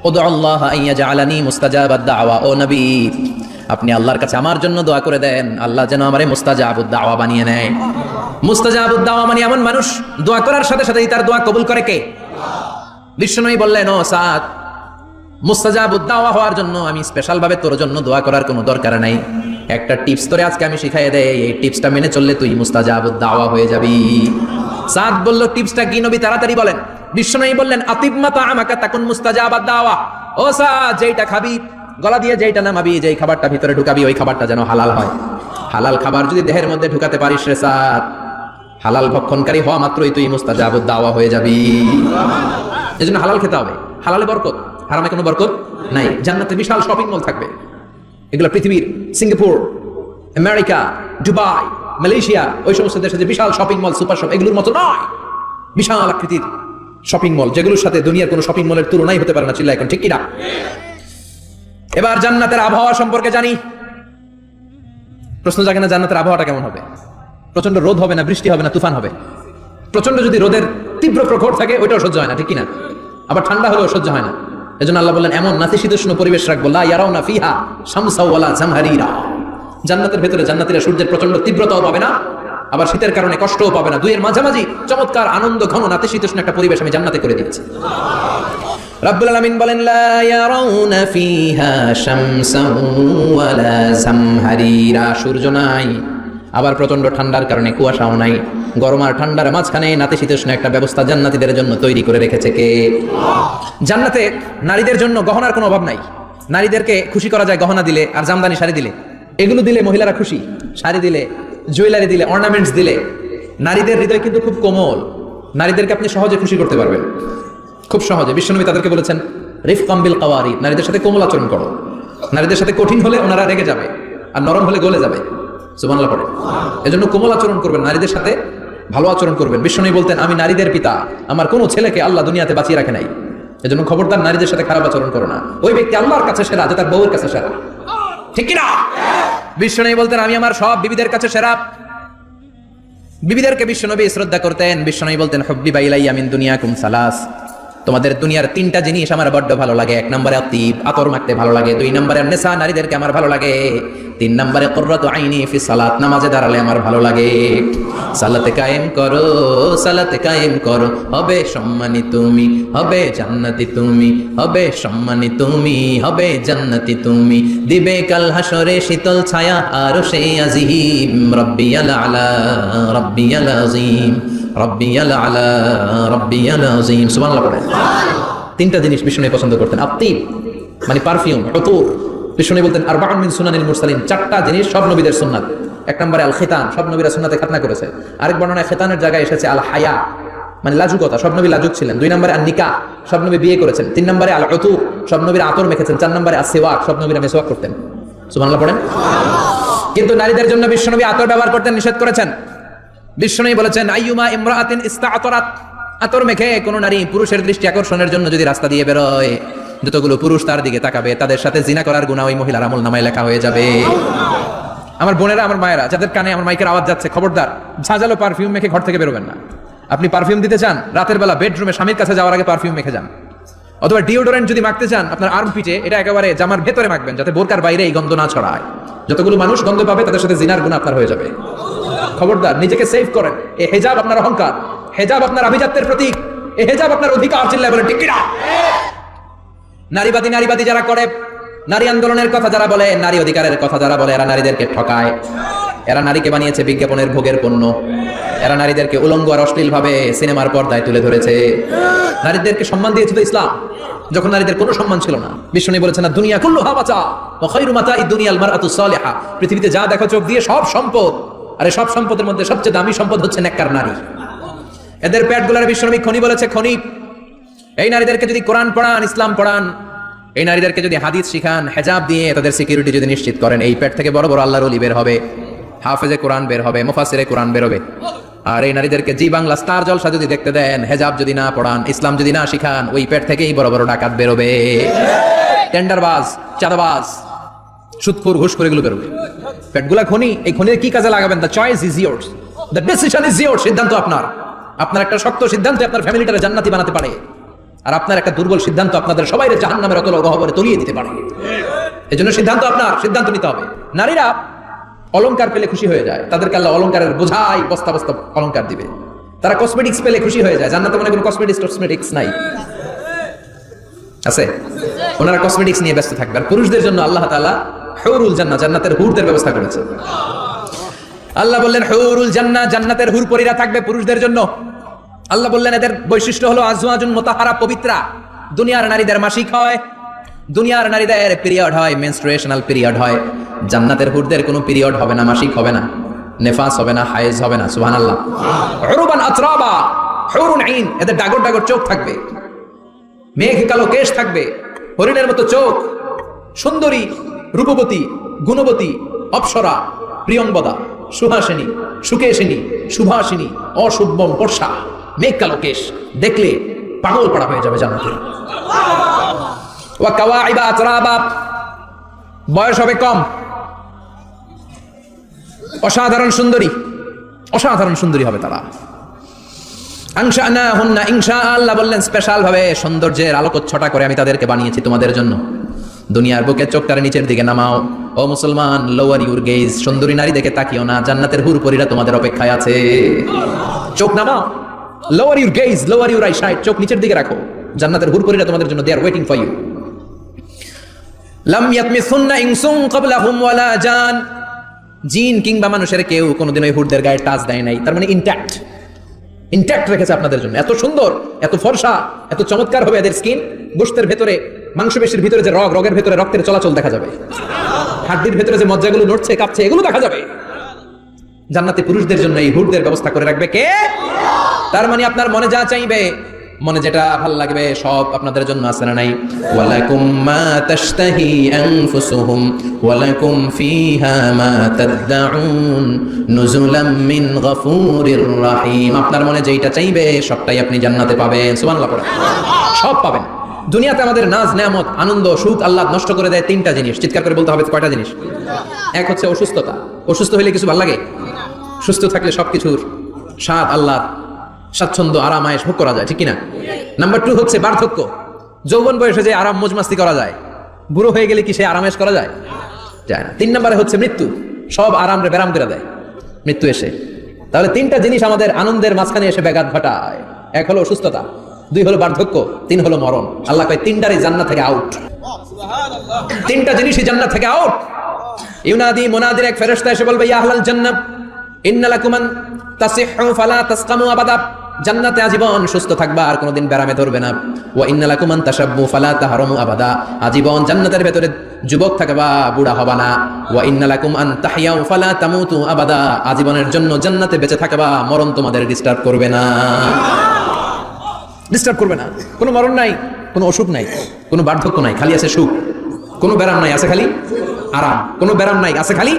উদউ আল্লাহ আন ইয়াজআলানি মুস্তাজাবাদ দাওয়া। ও নবী, আপনি আল্লাহর কাছে আমার জন্য দোয়া করে দেন, আল্লাহ যেন আমারে মুস্তাজাবুদ দাওয়া বানিয়ে নেয়। মুস্তাজাবুদ দাওয়া মানে এমন মানুষ দোয়া করার সাথে সাথেই তার দোয়া কবুল করে কে? বিশ্বনবী বললেন, ও সাদ, মুস্তাজাবুদ দাওয়া হওয়ার জন্য আমি স্পেশাল ভাবে তোর জন্য দোয়া করার কোনো দরকার নাই। একটা টিপস তোরে আজকে আমি শিখাই দেই, এই টিপসটা মেনে চললে তুই মুস্তাজাবুদ দাওয়া হয়ে যাবি। সাদ বলল, টিপসটা কি নবী? তাড়াতাড়ি বলেন। বিশ্বনবী বললেন, আতিবমা তাআমাকা তাকুন মুস্তাজাবাদ দাওয়া। ও সাদ, যেইটা খাবি, গলা দিয়ে যেইটা নামাবি, যেই খাবারটা ভিতরে ঢুকাবি, ওই খাবারটা যেন হালাল হয়। হালাল খাবার যদি দেহের মধ্যে ঢুকাতে পারিস রে সাদ, হালাল ভক্ষণকারী হওয়া মাত্রই তুই মুস্তাজাবুদ দাওয়া হয়ে যাবি। এজন্য হালাল খেতে হবে, হালালে বরকত, হারামে কোনো বরকত নাই। জান্নাতে বিশাল শপিং মল থাকবে, এগুলো পৃথিবীর সিঙ্গাপুর, আমেরিকা, দুবাই, মালয়েশিয়া, ওই সমস্ত দেশে যে বিশাল শপিং মল, সুপার শপ, এগুলোর মতো নয়। বিশাল আকৃতির শপিং মল, যেগুলোর সাথে দুনিয়ার কোনো শপিং মলের তুলনাই হতে পারে না। চিল্লা এখন ঠিক কিনা? এবার জান্নাতের আবহাওয়া সম্পর্কে জানি। প্রশ্ন জাগে না, জান্নাতের আবহাওয়াটা কেমন হবে? প্রচন্ড রোদ হবে না, বৃষ্টি হবে না, তুফান হবে? প্রচন্ড যদি রোদের তীব্র প্রখর থাকে, ওইটাও সহ্য হয় না, ঠিক কিনা? আবার ঠান্ডা হলেও সহ্য হয় না। এজন্য আল্লাহ বললেন, এমন নাতিশীতোষ্ণ পরিবেশ রাখবো, লা ইয়ারাউনা ফিহা শামসাও ওয়ালা জামহারিরা। জান্নাতের ভেতরে জান্নাতীরা সূর্যের প্রচন্ড তীব্রতাও পাবে না, আবার শীতের কারণে কষ্টও পাবে না। দুইয়ের মাঝামাঝি চমৎকার আনন্দ ঘন নাতিশীতোষ্ণ একটা পরিবেশ আমি জান্নাতে করে দিয়েছি। রাব্বুল আলামিন বলেন, লা ইয়ারাউনা ফিহা শামসাও ওয়ালা জামহারিরা। সূর্য নাই, আবার প্রচন্ড ঠান্ডার কারণে কুয়াশাও নাই। গরম আর ঠান্ডার মাঝখানে নাতিশীতোষ্ণ একটা ব্যবস্থা জান্নাতীদের জন্য তৈরি করে রেখেছে কে? জান্নাতে নারীদের জন্য গহনার কোনো অভাব নাই। নারীদেরকে খুশি করা যায় গহনা দিলে আর জামদানি শাড়ি দিলে। এগুলো দিলে মহিলারা খুশি, শাড়ি দিলে, জুয়েলারি দিলে, অর্নামেন্টস দিলে। নারীদের হৃদয় কিন্তু খুব কোমল, নারীদেরকে আপনি সহজে খুশি করতে পারবেন, খুব সহজে। বিশ্বনবী তাদেরকে বলেছেন, রিফকাম বিল কাওয়ারিদ, নারীদের সাথে কোমল আচরণ করো। নারীদের সাথে কঠিন হলে ওনারা রেগে যাবে, আর নরম হলে গলে যাবে। সুবহানাল্লাহ পড়ে। এজন্য কোমল আচরণ করবেন, নারীদের সাথে ভালো আচরণ করবেন। বিশ্বনবী বলতেন, আমি নারীদের পিতা, আমার কোনো ছেলেকে আল্লাহ দুনিয়াতে বাঁচিয়ে রাখে নাই। এজন্য খবরদার নারীদের সাথে খারাপ আচরণ করো না। ওই ব্যক্তি আল্লাহর কাছে সেরা যে তার বউয়ের কাছে সেরা, ঠিক কিনা? বিশ্বনবী বলতেন, আমি আমার সব বিবিদের কাছে সেরা। বিবিদেরকে বিশ্বনবী শ্রদ্ধা করতেন। বিশ্বনবী বলতেন, হুব্বিবা ইলাইয়া মিন দুনিয়াকুম সালাস, তোমাদের দুনিয়ার তিনটা জিনিস আমার বড্ড ভালো লাগে। এক নম্বরে আতিব, আতর মাখতে ভালো লাগে। দুই নম্বরে নেশা, নারীদেরকে আমার ভালো লাগে। তিন নম্বরে কুররাতু আইনি ফি সালাত, নামাজে দাঁড়ালে আমার ভালো লাগে। সালাতে কায়েম করো, সালাতে কায়েম করো, হবে সম্মানী তুমি, হবে জান্নাতি তুমি, হবে সম্মানী তুমি, হবে জান্নাতি তুমি। দিবে কাল হাসরে শীতল ছায়া আর সেই আজিম, রব্বিয়াল আলা রব্বিয়াল আযীম, রব্বিয়াল আলা রব্বিয়াল আযীম। সুবহানাল্লাহ পড়ে। তিনটা জিনিস বিষ্ণু পছন্দ করতেন। আতিব মানে পারফিউম, উতুর। বিষ্ণু বলতেন আরবাউন মিন সুনানিল মুরসালিন, চারটা জিনিস সব নবীদের সুন্নাত। এক নম্বরে আল খিতান, সব নবীরা সুন্নাতে খাতনা করেছে। আরেক বর্ণনায় খিতানের জায়গায় এসেছে আল হায়া, মানে লাজুকতা, সব নবী লাজুক ছিলেন। দুই নম্বরে আন নিকাহ, সব নবী বিয়ে করেছেন। তিন নম্বরে আল উতুর, সব নবীরা আতর মেখেছেন। চার নম্বরে আস সিওয়াক, সব নবীরা মেসওয়াক করতেন। সুবহানাল্লাহ পড়েন। কিন্তু নারীদের জন্য বিশ্বনবী আতর ব্যবহার করতে নিষেধ করেছেন। বিশ্বনবী বলেছেন আইয়ুমা ইমরাআতিন ইস্তাআতারাত, আতর মেখে কোন নারী পুরুষের দৃষ্টি আকর্ষণের জন্য যদি রাস্তা দিয়ে বেরোয়, যতগুলো পুরুষ তার দিকে তাকাবে তাদের সাথে জিনা করার গুনাহ ওই মহিলার আমলনামায় লেখা হয়ে যাবে। আমার বোনেরা, আমার মায়েরা, যাদের কানে আমার মাইকের আওয়াজ যাচ্ছে, খবরদার ঝাঁঝালো পারফিউম মেখে ঘর থেকে বেরোবেন না। আপনি পারফিউম দিতে চান, রাতের বেলা বেডরুমে স্বামীর কাছে যাওয়ার আগে পারফিউম মেখে যান। অথবা ডিওডোরেন্ট যদি মাখতে চান, আপনার আর্ম পিটে, এটা একেবারে জামার ভেতরে মাখবেন, যাতে বোরকার বাইরে এই গন্ধ না ছড়ায়। যতগুলো মানুষ গন্ধ পাবে তাদের সাথে জিনার গুনাহ আপনার হয়ে যাবে। খবরদার, নিজেকে সেভ করেন। এই হিজাব আপনার অহংকার, হিজাব আপনার আভিজাত্যের প্রতীক, এই হিজাব আপনার অধিকার। চিল্লায় বলেন ঠিক কিনা? নারীবাদী যারা করে, নারী আন্দোলনের কথা যারা বলে, নারী অধিকারের কথা যারা বলে, এরা নারীদেরকে ঠকায়। এরা নারীকে বানিয়েছে বিজ্ঞাপনের ভোগের পণ্য। এরা নারীদেরকে উলঙ্গ আর অশ্লীল ভাবে সিনেমার পর্দায় তুলে ধরেছে। নারীদেরকে সম্মান দিয়েছে তো ইসলাম, যখন নারীদের কোনো সম্মান ছিল না। বিষ্ণু বলেছেন না, দুনিয়া কুল্লুহা মাতা ওয়া খায়রু মাতাঈদ দুনিয়াল মারআতু সালিহা। পৃথিবীতে যা দেখো চোখ দিয়ে সব সম্পদ, আর এই সব সম্পদের মধ্যে সবচেয়ে দামি সম্পদ হচ্ছে নেককার নারী। এদের পেটগুলার বিশ্বনবী খনি বলেছে, খনি। এই নারীদেরকে যদি কোরআন পড়ান, ইসলাম পড়ান, এই নারীদেরকে যদি হাদিস শিখান, হেজাব দিয়ে তাদের সিকিউরিটি যদি নিশ্চিত করেন, এই পেট থেকে বড় বড় আল্লাহর ওলি বের হবে, হাফেজে কোরআন বের হবে, মুফাসসিরে কোরআন বের হবে। আর এই নারীদেরকে জি বাংলা স্টার জলসা যদি দেখতে দেন, হেজাব যদি না পড়ান, ইসলাম যদি না শিখান, ওই পেট থেকেই বড় বড় ডাকাত বেরোবে, টেন্ডারবাজ, চাঁদাবাজ, সুদখোর, ঘুষখোর, এগুলো বেরোবে। পেটগুলা খনি। এই খনির কি কাজে লাগাবেন? The choice is years, the decision is years. সিদ্ধান্ত আপনার। আপনার একটা শক্ত সিদ্ধান্ত আপনার ফ্যামিলিটারে জান্নাতি বানাতে পারে, আর আপনার একটা দুর্বল সিদ্ধান্ত আপনাদের সবাই জাহান্নামের অতল গহ্বরে তলিয়ে দিতে পারে। এই জন্য সিদ্ধান্ত আপনার, সিদ্ধান্ত নিতে হবে। নারীরা অলংকার পেলে খুশি হয়ে যায়, তাদেরকে আল্লাহ অলংকারের বোঝাই বস্তা বস্তা অলংকার দিবে। তারা কসমেটিক্স পেলে খুশি হয়ে যায়। জান্নাতে মনে কোনো কসমেটিক্স নাই, আছে? ওনারা কসমেটিক্স নিয়ে ব্যস্ত থাকবে। আর পুরুষদের জন্য আল্লাহ তাআলা হুরুল জান্নাহ, জান্নাতের হুরদের ব্যবস্থা করেছে। আল্লাহ বললেন হুরুল জান্নাহ, জান্নাতের হুর পরীরা থাকবে পুরুষদের জন্য। আল্লাহ বললেন এদের বৈশিষ্ট্য হলো আজওয়াজুন মুতাহারা, পবিত্রা। দুনিয়ার নারীদের মাসিক হয়, দুনিয়ার নারীদের পিরিয়ড হয়, মেনস্ট্রুয়েশনাল পিরিয়ড হয়। জান্নাতের হুরদের কোনো পিরিয়ড হবে না, মাসিক হবে না, নেফাস হবে না, হায়েজ হবে না। সুবহানাল্লাহ। উরুবান আতরাবা, হুরুন আইন, এদের ডাগর ডাগর চোখ থাকবে, মেঘ কালো কেশ থাকবে, হরিণের মতো চোখ, সুন্দরী, রূপবতী, গুণবতী, অপ্সরা, প্রিয়ংবদা, সুহাসিনী, সুকেশিনী, সুভাসিনী, অশুভম বর্ষা, মেঘ কালো কেশ, দেখলে পাগল পড়া হয়ে যাবে জান্নাতে। ওয়া কাওয়াইবা আতরাবা, বয়স হবে কম, অসাধারণ সুন্দরী, অসাধারণ সুন্দরী হবে তারা। আনশানাহুন্না ইনশা, আল্লাহ বললেন স্পেশাল ভাবে সৌন্দর্যের আলোকচ্ছটা করে আমি তাদেরকে বানিয়েছি তোমাদের জন্য। দুনিয়ার বুকে চোখটার নিচের দিকে নামাও। ও মুসলমান, লোয়ার ইউর গেজ, সুন্দরী নারী দেখে তাকিও না, জান্নাতের হুরপরীরা তোমাদের অপেক্ষায় আছে। চোখ নামাও, lower your gauge, lower your eyesight, চোখ নিচের দিকে রাখো, জান্নাতের হুরপরীরা তোমাদের জন্য, দে আর ওয়েটিং ফর ইউ। লাম ইয়াতমিসুন্না ইনসুন ক্বাবলাহুম ওয়ালা জান, জিন কিংবা মানুষের কেউ কোনোদিন ওই হুরদের গায়ে টাচ দেয় নাই। তার মানে ইনট্যাক্ট রেখেছে আপনাদের জন্য। এত সুন্দর, এত ফর্সা, এত চমৎকার হবে এদের স্কিন। গোশতের ভেতরে, মাংসপেশির ভিতরে যে রগের ভেতরে রক্তের চলাচল দেখা যাবে, হাড্ডির ভেতরে যে মজ্জাগুলো নড়ছে কাঁপছে, এগুলো দেখা যাবে। জান্নাতে পুরুষদের জন্য এই হুরদের ব্যবস্থা করে রাখবে কে? তার মানে আপনার মনে যা চাইবে, মনে যেটা ভালো লাগবে সব আপনাদের জন্য আছে না নাই? ওয়ালাকুম মা তাশতাহি আনফুসুহুম ওয়ালাকুম ফিহা মা তাদউন নুজুলাম মিন গফুরির রহিম। আপনার মনে যেটা চাইবে সবটাই আপনি জান্নাতে পাবেন। সুবহানাল্লাহ পড়েন। সব পাবেন। দুনিয়াতে আমাদের নাজ, নেয়ামত, আনন্দ, সুখ আল্লাহ নষ্ট করে দেয় তিনটা জিনিস। চিৎকার করে বলতে হবে কয়টা জিনিস? এক হচ্ছে অসুস্থতা। অসুস্থ হলে কিছু ভালো লাগে? সুস্থ থাকলে সবকিছুর স্বাদ, আল্লাহ স্বাচ্ছন্দ্য, আরাম, আয়েশ ভোগ করা যায়, ঠিক কিনা? নাম্বার 2 হচ্ছে বার্ধক্য। যৌবন বয়সে যে আরাম মজমাস্তি করা যায়, বুড়ো হয়ে গেলে কি সে আরামেশ করা যায়? যায় না। 3 নম্বরে হচ্ছে মৃত্যু। সব আরামরে বেরাম করে দেয় মৃত্যু এসে। তাহলে 3টা জিনিস আমাদের আনন্দের মাঝখানে এসে ব্যাঘাত ঘটায়। 1 হলো অসুস্থতা, 2 হলো বার্ধক্য, 3 হলো মরণ। আল্লাহ কয় 3টারই জান্নাত থেকে আউট। 3টা জিনিসই জান্নাত থেকে আউট। ইউনাদি মুনাদির এক ফেরেশতা এসে বলবে, ইয়া আহলাল জান্নাহ ইন্না লাকুম আন তাসিহু ফালা তাসকামু আবাদা। জান্নাতে আজীবন সুস্থ থাকবা, আর কোনোদিন ব্যারামে ধরবে না। ওয়া ইন্না লাকুম আন তাশাব্বু ফালা তাহরামু আবাদা। আজীবন জান্নাতের ভেতরে যুবক থাকবা, বুড়া হবা না। ওয়া ইন্না লাকুম আন তাহইয়াউ ফালা তামুতু আবাদা। আজীবনের জন্য জান্নাতে বেঁচে থাকবা, মরণ তোমাদের ডিস্টার্ব করবে না। ডিস্টার্ব করবে না। কোনো মরণ নাই, কোনো অসুখ নাই, কোনো বার্ধক্য নাই, খালি আছে সুখ। কোনো ব্যারাম নাই, আছে খালি আরাম। কোনো ব্যারাম নাই, আছে খালি।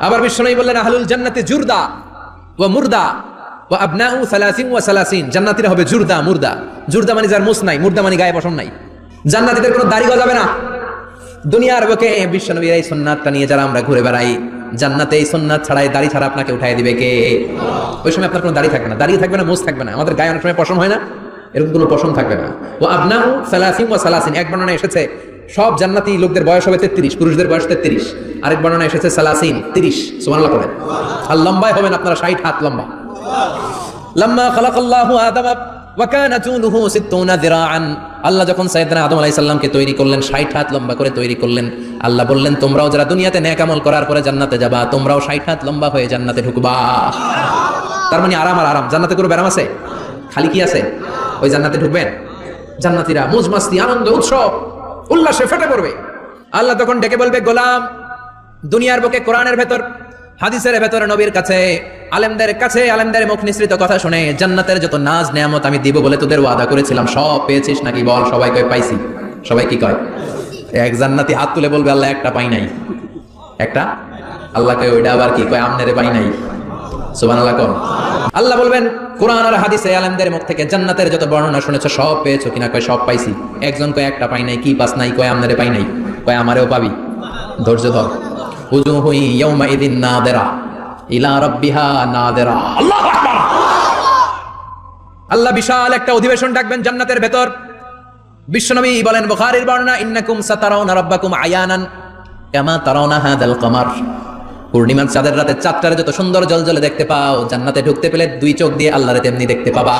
আবার বিশ্বনবী বললেন, আহলুল জান্নাতি জুরদা ওয়া মুরদা ওয়া আবনাউ 30 ওয়া 30। জান্নাতীরা হবে জুরদা মুরদা। জুরদা মানে যার মুছ নাই, মুরদা মানে গায়ে পশম নাই। জান্নাতীদের কোনো দাড়ি গজাবে না। দুনিয়ার বুকে বিশ্বনবীর এই সুন্নাতটা নিয়ে যারা আমরা ঘুরে বেড়াই, জান্নাতে এই সুন্নাত ছাড়াই দাড়ি ছাড়া আপনাকে উঠাই দিবে কে? ওই সময় আপনার কোনো দাড়ি থাকবে না, দাঁড়িয়ে থাকবে না, মুছ থাকবে না। আমাদের গায়ে অনেক সময় পশম হয় না, এরকম কোনো পশম থাকবে না। ও আবনাউ 30 ওয়া 30। এক বর্ণনা এসেছে সব জান্নাতি লোকদের বয়স হবে 33, পুরুষদের বয়স 33। আরেক বর্ণনা এসেছে 30। সুবহানাল্লাহ পড়েন। আর লম্বায় হবেন আপনারা 60 হাত লম্বা। লাম্মা খালাকাল্লাহু আদাম ওয়া কানা তুলুহু 60 যিরাআন। আল্লাহ যখন সাইয়েদনা আদম আলাইহিস সালামকে তৈরি করলেন, 60 হাত লম্বা করে তৈরি করলেন। আল্লাহ বললেন, তোমরাও যারা দুনিয়াতে নেক আমল করার পরে জান্নাতে যাবা, তোমরাও 60 হাত লম্বা হয়ে জান্নাতে ঢুকবা। তার মানে আরাম আর আরাম। জান্নাতে কোনো ব্যারাম আছে? খালি কি আছে? ওই জান্নাতে ঢুকবেন, জান্নাতীরা মौज মাস্তি, আনন্দ, উৎসব, উল্লাসে ফেটে পড়বে। আল্লাহ তখন ডেকে বলবে, গোলাম, দুনিয়ার বুকে কোরআনের ভেতর, হাদিসের ভেতর, নবীর কাছে, আলেমদের কাছে, আলেমদের মুখ নিঃসৃত কথা শুনে জান্নাতের যত নাজ নেয়ামত আমি দিব বলে তোদের ওয়াদা করেছিলাম, সব পেয়েছিস নাকি বল? সবাই কয় পাইছি। সবাই কি কয়? এক জান্নাতি হাত তুলে বলবে, আল্লাহ একটা পাই নাই। একটা? আল্লাহ কয় ওইটা আবার কি কয়? আমনেরে পাই নাই। সুবহানাল্লাহ কোন? আল্লাহ বলবেন, কোরআন আর হাদিসে আলেমদের মুখ থেকে জান্নাতের যত বর্ণনা শুনেছো সব পেয়েছো কিনা? কয় সব পাইছি। একজন কয় একটা পাই নাই। কি পাস নাই? কয় আমনেরে পাই নাই। কয় আমারেও পাবি। ধৈর্য ধর। উজুহু ইয়াউমাইযিন নাযিরা ইলা রাব্বিহা নাযিরা। আল্লাহু আকবার। আল্লাহ বিশাল একটা অধিবেশন ডাকবেন জান্নাতের ভেতর। বিশ্বনবী বলেন, বুখারীর বর্ণনা, ইন্নাকুম সাতারাউনা রাব্বাকুম আয়ানান কামা তারাউনা হাযাল কমার। পূর্ণিমার চাঁদের রাতে চাঁদটারে যত সুন্দর জলজলে দেখতে পাও, জান্নাতে ঢুকতে পেলে 2 চোখ দিয়ে আল্লাহরে তেমনি দেখতে পাবা।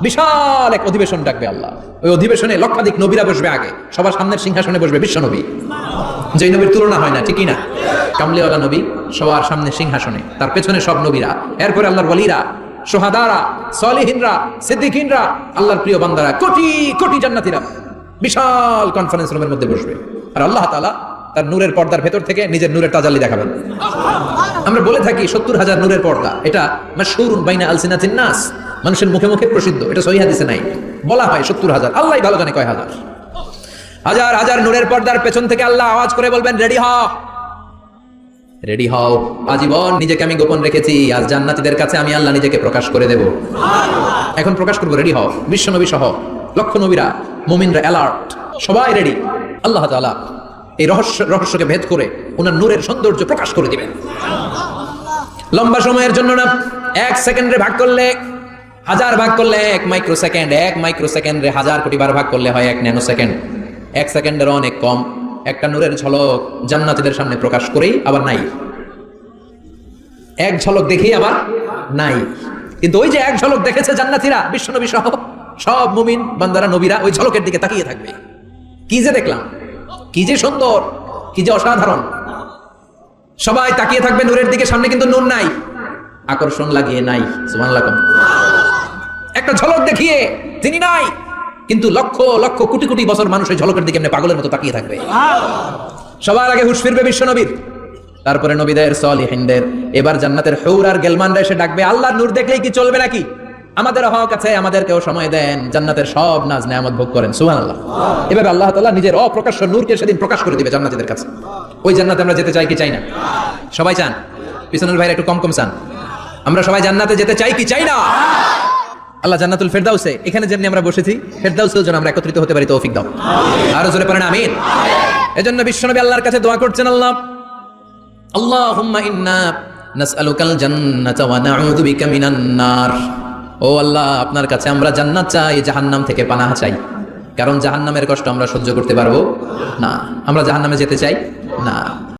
বিশাল এক অধিবেশন ডাকবে আল্লাহ। ওই অধিবেশনে লক্ষাধিক নবীরা বসবে। আগে সবার সামনের সিংহাসনে বসবে বিশ্বনবী, যেই নবীর তুলনা হয় না, ঠিকই না? কামলিওয়ালা নবী সবার সামনে সিংহাসনে, তার পেছনে সব নবীরা, এরপরে আল্লাহর ওয়ালিরা, শুহাদারা, সলিহিনরা, সিদ্দিকিনরা, আল্লাহর প্রিয় বান্দারা, কোটি কোটি জান্নাতীরা বিশাল কনফারেন্স রুমের মধ্যে বসবে। আর আল্লাহ তাআলা তার নূরের পর্দার ভেতর থেকে নিজের নূরের তাজাল্লি দেখাবেন। আমরা বলে থাকি 70,000 নূরের পর্দা, এটা মাশহুরুন বাইনা আলসিনাতিন নাস, মানুষের মুখে মুখে প্রসিদ্ধ। এটা সহিহ হাদিসে নাই, বলা হয় 70,000। আল্লাহই ভালো জানে কয় হাজার। হাজার হাজার নূরের পর্দার পেছন থেকে আল্লাহ আওয়াজ করে বলবেন, রেডি হও, রেডি হও। আজীবন নিজেকে আমি গোপন রেখেছি, আজ জান্নাতীদের কাছে আমি আল্লাহ নিজেকে প্রকাশ করে দেব। এখন প্রকাশ করবো, রেডি হও। বিশ্বনবী সহ লক্ষ নবীরা, মুমিনরা অ্যালার্ট, সবাই রেডি। আল্লাহ তাআলা এই রহস্যকে ভেদ করে ওনার নূরের সৌন্দর্য প্রকাশ করে দিবেন। লম্বা সময়ের জন্য না, 1 সেকেন্ডে ভাগ করলে, 1000 ভাগ করলে 1 মাইক্রো সেকেন্ড, 1 মাইক্রো সেকেন্ডে 1000 কোটি বার ভাগ করলে হয় 1 ন্যানো সেকেন্ড। 1 সেকেন্ডের অনেক কম একটা নূরের ঝলক জান্নাতীদের সামনে প্রকাশ করেই আবার নাই। এক ঝলক দেখেই আবার নাই। কিন্তু ওই যে এক ঝলক দেখেছে জান্নাতীরা, বিশ্বনবী সহ সব মুমিন বান্দারা, নবীরা ওই ঝলকের দিকে তাকিয়ে থাকবে। কি যে দেখলাম, কি যে সুন্দর, কি যে অসাধারণ। সবাই তাকিয়ে থাকবে নূরের দিকে, সামনে কিন্তু নূর নাই, আকর্ষণ লাগিয়ে নাই। সুবহানাল্লাহ। একটা ঝলক দেখিয়ে তিনি নাই, কিন্তু লক্ষ লক্ষ কোটি কোটি বছর মানুষ ওই ঝলকের দিকে এমনি পাগলের মতো তাকিয়ে থাকবে। সবার আগে হুঁশ ফিরবে বিশ্বনবীর, তারপরে নবীদের, সলিহিনদের। এবার জান্নাতের হুর আর গেলমানরা এসে ডাকবে, আল্লাহর নূর দেখলেই কি চলবে নাকি? আমাদের হক আছে, আমাদেরকেও সময় দেন, জান্নাতের সব নাজ নেয়ামত ভোগ করেন। সুবহানাল্লাহ। এভাবে আল্লাহ তাআলা নিজের অপ্রকাশ্য নূরকে সেদিন প্রকাশ করে দিবে জান্নাতীদের কাছে। ওই জান্নাতে আমরা যেতে চাই কি চাই না? সবাই চান? পিছনের ভাইরা একটু কম কম চান। আমরা সবাই জান্নাতে যেতে চাই কি চাই না? আল্লাহ জান্নাতুল ফেরদাউসে, এখানে যেমনি আমরা বসেছি, ফেরদাউসেও যেন আমরা একত্রিত হতে পারি, তৌফিক দাও। আরো জোরে পড়েন আমিন। এজন্য বিশ্বনবী আল্লাহর কাছে দোয়া করছেন, আল্লাহ, আল্লাহুম্মা ইন্না নাসআলুকাল জান্নাতা ওয়া নাউযু বিকা মিনান নার। ও আল্লাহ, আপনার কাছে আমরা জান্নাত চাই, জাহান্নাম থেকে পানাহ চাই, কারণ জাহান্নামের কষ্ট আমরা সহ্য করতে পারবো না। আমরা জাহান্নামে যেতে চাই না।